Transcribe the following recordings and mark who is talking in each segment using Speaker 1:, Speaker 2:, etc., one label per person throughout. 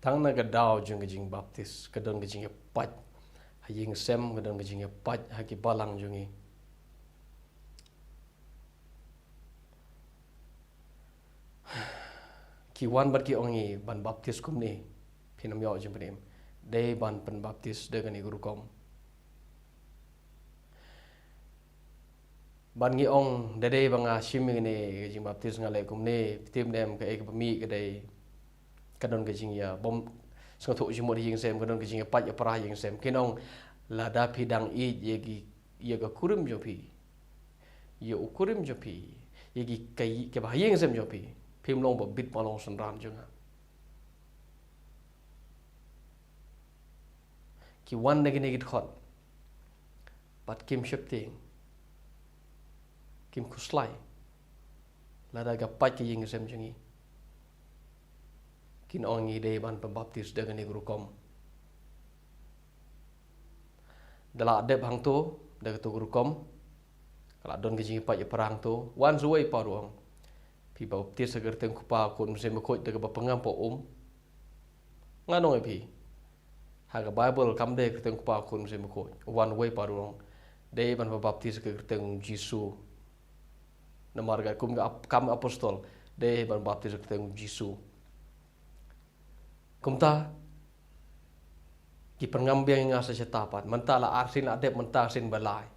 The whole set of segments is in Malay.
Speaker 1: Thang na ga daw jung ga jing baptist ka don ga jing pat haying sem ga don ga jing pat ha ki balang jungi ki wan bat ki ongi ban baptist kum ni pinam yo jing penim de ban pen baptist de ga ni guru kom ban ngi ong de banga shiming ni ga jing baptist ngale kum ni tim dem ka ek mi ga de kadon ke jing ya bom song thu jimo jing sem kadon ke jing pat ya pra jing sem kinong la da pidang I ye ga kurim jo pi ye ukurim jo pi ye gi kai ke ba jing sem jo pi phim long bo bit palong san ran jung ki wan ne gi khot pat kim shifting kim khuslai la da ga pat ke jing sem jungi kin ongi de ban pembaptis dengan ni gurukom dala de bang tu de tu gurukom kala don ke jing pa je perang tu wan zuai pa ruang pi baptis seger teng kupa kun sem ko de ba pengam po nganong pi ha ga bible kam de teng kupa kun sem ko wan wai pa ruang de ban baptis seger teng jisu namar ga kum ga kam apostol de ban baptis seger teng jisu kumta ki pengambiang nga sa setapat mentala arsin adep mentah sin balai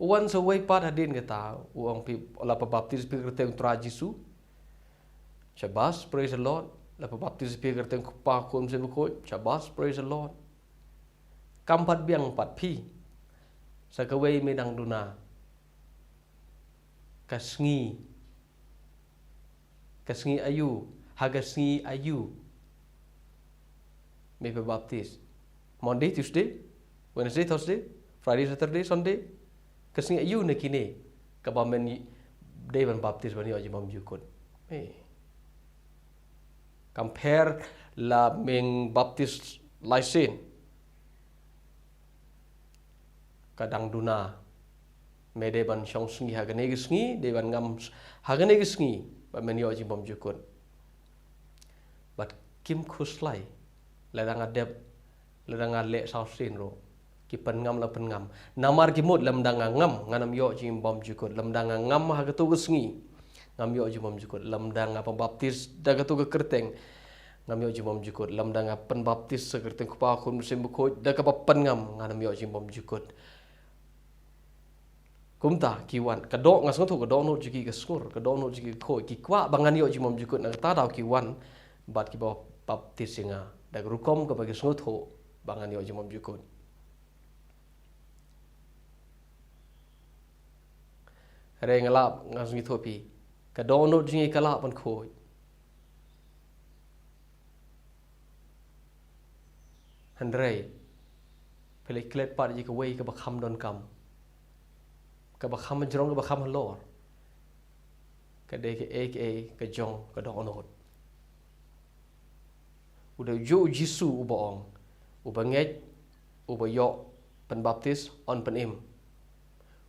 Speaker 1: uan sa way pat hadin kita uang pi la baptis pi kerteng tra Jisu chabas praise the Lord la baptis pi kerteng kupa kum se ko chabas praise the Lord kampat biang pat pi sa kawai medang duna kasngi ayu hagasngi ayu may be baptist Monday, Tuesday, Wednesday, Thursday, Friday, Saturday, Sunday kasngi ayu na kini kabamen day ban baptist ban yo jimam jukun compare la meng baptist lycin kadang duna me de ban shong sngi hagane gisngi de ban ngam hagane gisngi ba men yo jimam jukun but kim khuslai ladang adep ladang ale sau sin ro ki pen ngam la pen ngam namar ki mut lam dang ngam nganam yo jim bom jukut lam dang ngam ha gatu gisngi ngam yo jim bom jukut lam dang apa baptis da gatu ke kerteng ngam yo jim bom jukut lam dang pen baptis se kerteng ku pa kun sim ko da ka pen ngam nganam yo jim bom jukut kumta kiwan kadok ngasong tu kadok no jiki ke skur kadok no jiki ko ki kwa bangan yo jim bom jukut na ta daw kiwan bat ki baptis singa da rukom ka bagi sngot ho bangan yo jim bom jukut re ngalap ngasong ithopi kadok no jiki kala pan khoi handrei pelek klet pat ji ka wei ka bakham don kam ka bakham jrong ka bakham lor ka de ke aka ka jong ka don hot udah jo Jisu ubaong ubangej ubayo pen baptis on pen im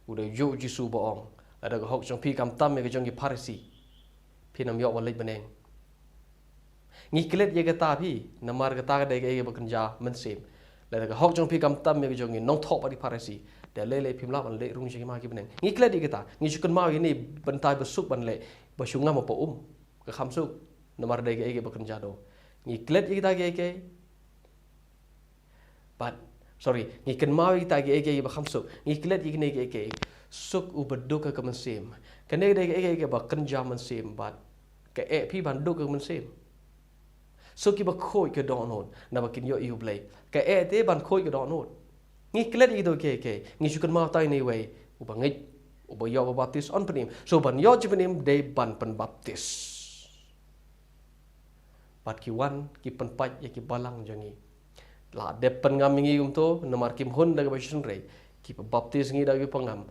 Speaker 1: udah jo Jisu baong ada ka hok jong pi kam tam me ka jong ki parisi pi nam yo walai beneng ngi klet ye ka ta pi namar ka ta ka de ke bakenja mensim la ka hok jong pi kam tam me ka jong nong thok pari parisi de le phim la ban le rung ji ma ki beneng ngi klet ye ka ta ngi chukun ma ini bentai besuk ban le basunga mo po ka khamsuk namar de ke bakenja do ngi klet ye ta ke but sorry ngi ken ma ye ta ke ba khamsuk ngi klet ye ne ke suk u beduk ka mensim kene de ke ba kenja mensim but ke pi ban duk ka mensim so ki ba khoi ke don hon na ba kin yo yu blai ke te ban khoi ke don hon ngi klet i do ke ngi chukan ma tai nei wei u ba ngi u ba yo ba baptis on penim so ban yo jipenim de ban pen baptis pat ki wan ki pen pat ye ki balang jangi la de pen ngam ngi to nomar kim hon da ba shun rei ki baptis ngi da ki pangam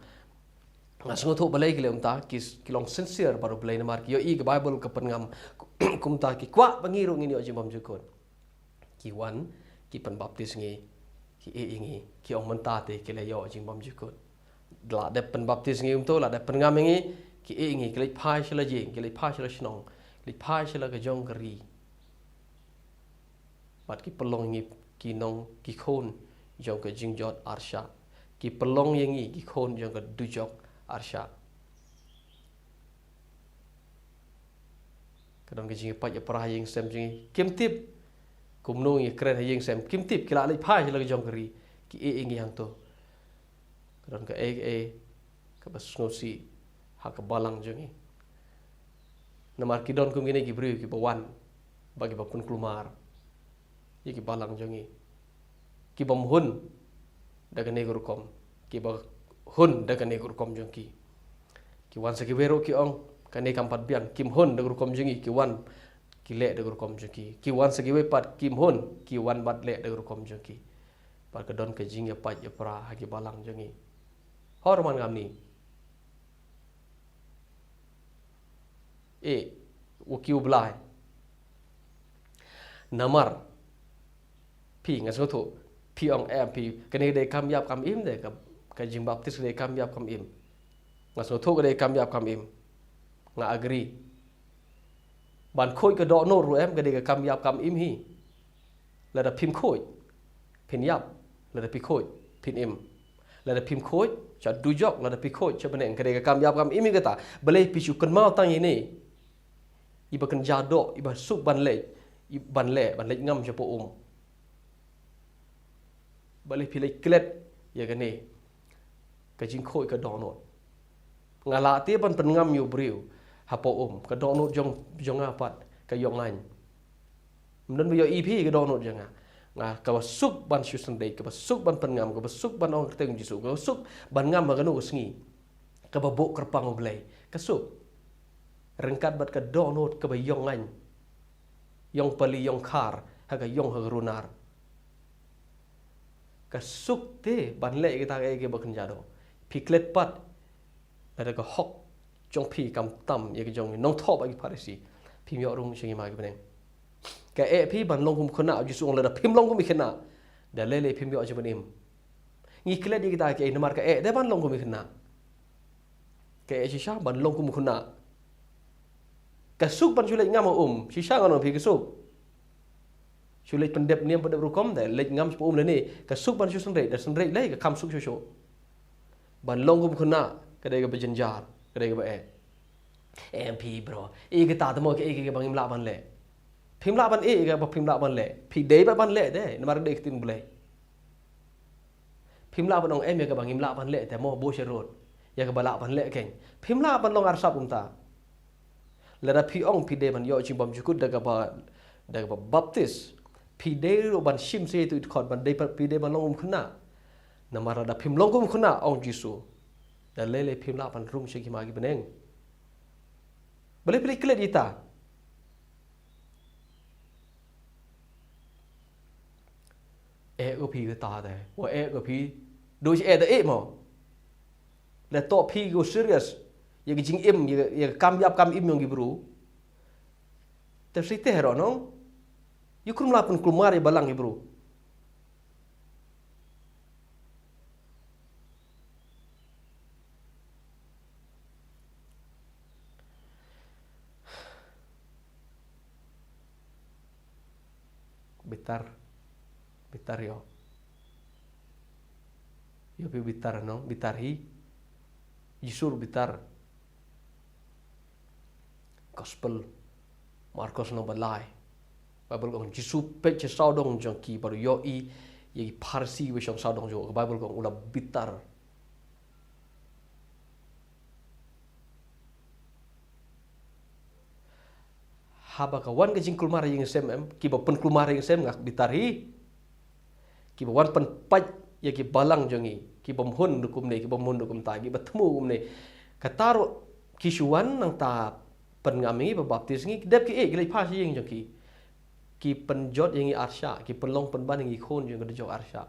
Speaker 1: ngasong thu balai ki ta ki long sincere baru balai nomar ki yo i ke bible ke pen ngam kum ta ki kwa bangi ro ngi yo jimam jukun ki wan ki pen baptis ngi ki ngi ki ong menta te ki le yo jimam jukun la de pen baptis ngi to la de pen ngam ngi ki ngi ki le phai shla ji ki le phai shla shnong le phai shla ka jong kri bat ki pelong ngi ki nong ki khôn jong ke jingjot arsha ki pelong yengi ki khôn jong ke dujok arsha kadang ke jing pa ya pra yeng sem jing kim tip kumno ngi kren yeng sem kim tip kila lai pha jela jong kri ki ngi yang to kadang ke ke bas ngosi ha ke balang jongi namar ki don kum gine ki bru ki bawan bagi bapun klumar ye ki balang jongi ki bom hun daga ne gurkom ki ba hun daga ne gurkom jongki ki wan sa ki wero ki ong kane kampat biang kim hun daga gurkom jongi ki wan ki le daga gurkom jongki ki wan sa ki we pat kim hun ki wan bat le daga gurkom jongki par ka don ka jing ya pat ya pra ha ki balang jongi horman ngam ni wakiu belai namar pi ngas ngoto pi ong pi kene de kam yap kam im de ka jing baptis de kam yap kam im ngas ngoto de kam yap kam im nga agree ban khoi ka do no ru em ka de kam yap kam im hi la da phim khoi phin yap la da pi khoi phin im la da phim khoi cha du jok la da pi khoi cha bane ka de kam yap kam im ka ta bale pi chu kan mau tang ini iba kan jado iba suk ban le ngam cha po balik pilih klet ya gane ka jing khoi ka donot ngala ti ban pen ngam yu briu ha po ka donot jong apat ka yong lain mden bi yo ep ka donot janga nga ka suk ban shu sendai ka suk ban pen ngam ka suk ban ong teng jisu ka suk ban ngam ba kanu sngi ka ba bok kerpang oblai ka suk rengkat bat ka donot ka ba yong lain yong pali yong khar ha ka yong harunar ka suk te ban le kita ke bakan jado piklet pat ada ka hok jong pi kam tam ye ke jong nong thop agi parisi pi myo rung singi ma ke beneng ka pi ban long kum khona ju sung la da phim long kum khena da le pi myo je benim ngi klet ye kita ke namar ka de ban long kum khena ka shisha ban long kum khona ka suk ban julai ngam shisha ngono pi ke suk sulit pendep niam pendep rukom dah lek ngam sepum le ni ka suk ban su senrei da senrei lai ka kam suk shu ban long kum khuna ka dai ka bejenjar ka dai ka ba MP bro ke ta mo ke bang imla ban le phimla ban ka ba phimla ban le phi dei ba ban le de namar dei tin bule phimla ban ong ka bang imla ban le te mo bo sherot ya ka bala ban le ken phimla ban long arsap umta la da phi ong phi de ban yo chim bam jukut da ka ba baptis pi de ro ban shim se tu khot ban de pi de ban long khna namara da phim long kum khna ong jisu da le phim la ban rung shiki ma gi beneng bale pli klet ita pi ga ta de wa ga pi do che da mo le to pi go serious ye gi jing im ye kam yap kam im yong gi bru te si te ro no yukur melapan kelumari balang bro. Bitar yo. Yo pi bitar no, bitar hi. Yisur bitar. Gospel Marcos no balai. Bible kong jisu pe che sao dong jong ki baru yo ye parsi we shong sao dong jo Bible kong ula bitar haba ka wan ka jing kulmar yang sem ki ba pen kulmar yang sem ngak bitar hi ki ba wan pen paj ye ki balang jongi ki bom hun dukum ne ki bom hun dukum ta ki ba thmu kum ne kataro ki shuan nang ta pen ngami ba baptis ngi dep ki ki lai pha si yang jong ki penjot yang arsha ki penlong penban yang khon yang kedjok arsha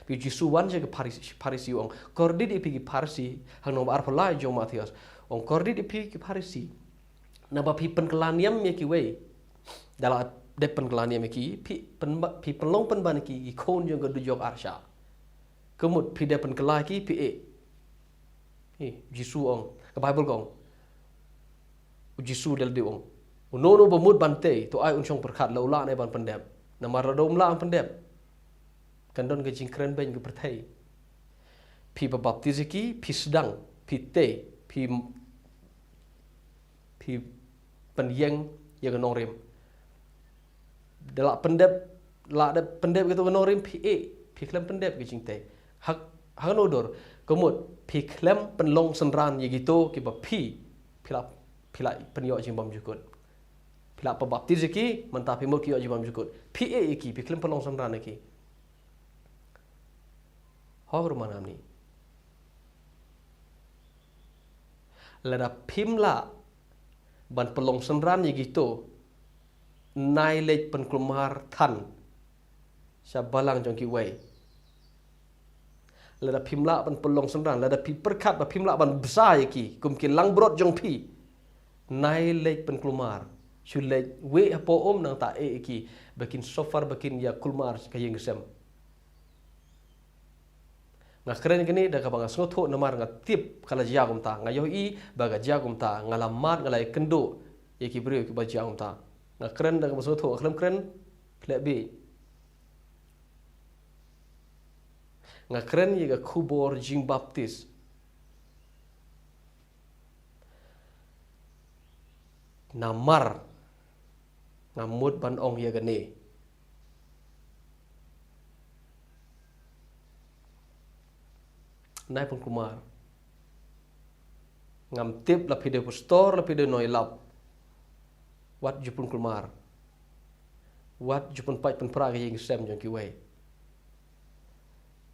Speaker 1: pi jisuwan je ke parisi ong kordi di pi ki parisi hang no ar phalai jo Matius ong kordi di pi ki parisi na ba pi penkelaniam ye ki we dala de penkelaniam ki pi penlong penban ki khon yang kedjok arsha kemut pi de penkelai ki pi jisu ong ke Bible kong jisu del di ong unono bamut bante to ai unchong perkhat laula ne ban pendem nama radom la pendep kandon ke jingkren ben ke pertai pi baptis ki pi sedang pi te pi penyeng yang norim dalak pendep la ada pendep gitu norim pi pi klem pendep ke jingte hak nodor kemut pi klem penlong senran ye gitu ki ba pi pila penyok jimbam jukut pila pebaptis ki mentah pi mut ki jimbam jukut pi ki pi klem penlong senran ki hor manam ni lada pimla ban pelong senran ye gitu nai lej penkelumar tan sabalang jong ki wei lada pimla ban pelong senran lada pi perkat ba pimla ban besar ye ki kum ki lang brot jong pi nai lej penkelumar su lej we apo nang ta ki bakin sofar bakin ya kulmar kayeng sem nga keren gini dah kabang snotho namar nga tip kala jagum ta nga yoi baga jagum ta nga lamat nga lai kendo ye ki brio ki ba jagum ta nga keren dah kabang snotho aklam keren klebi nga keren ye ga kubor jing baptis namar nga mut ban ong ye gani nai pun kumar ngam tip lapide pastor lapide noi lap wat jupun kumar wat jupun pai pen pra yang sem jong ki wei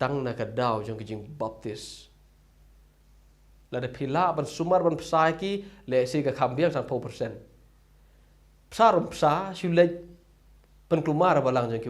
Speaker 1: tang na ka daw jong ki jing baptis la de pila ban sumar ban psai ki le si ka khambiang san 4% psarum psa shu le pen kumar balang jong ki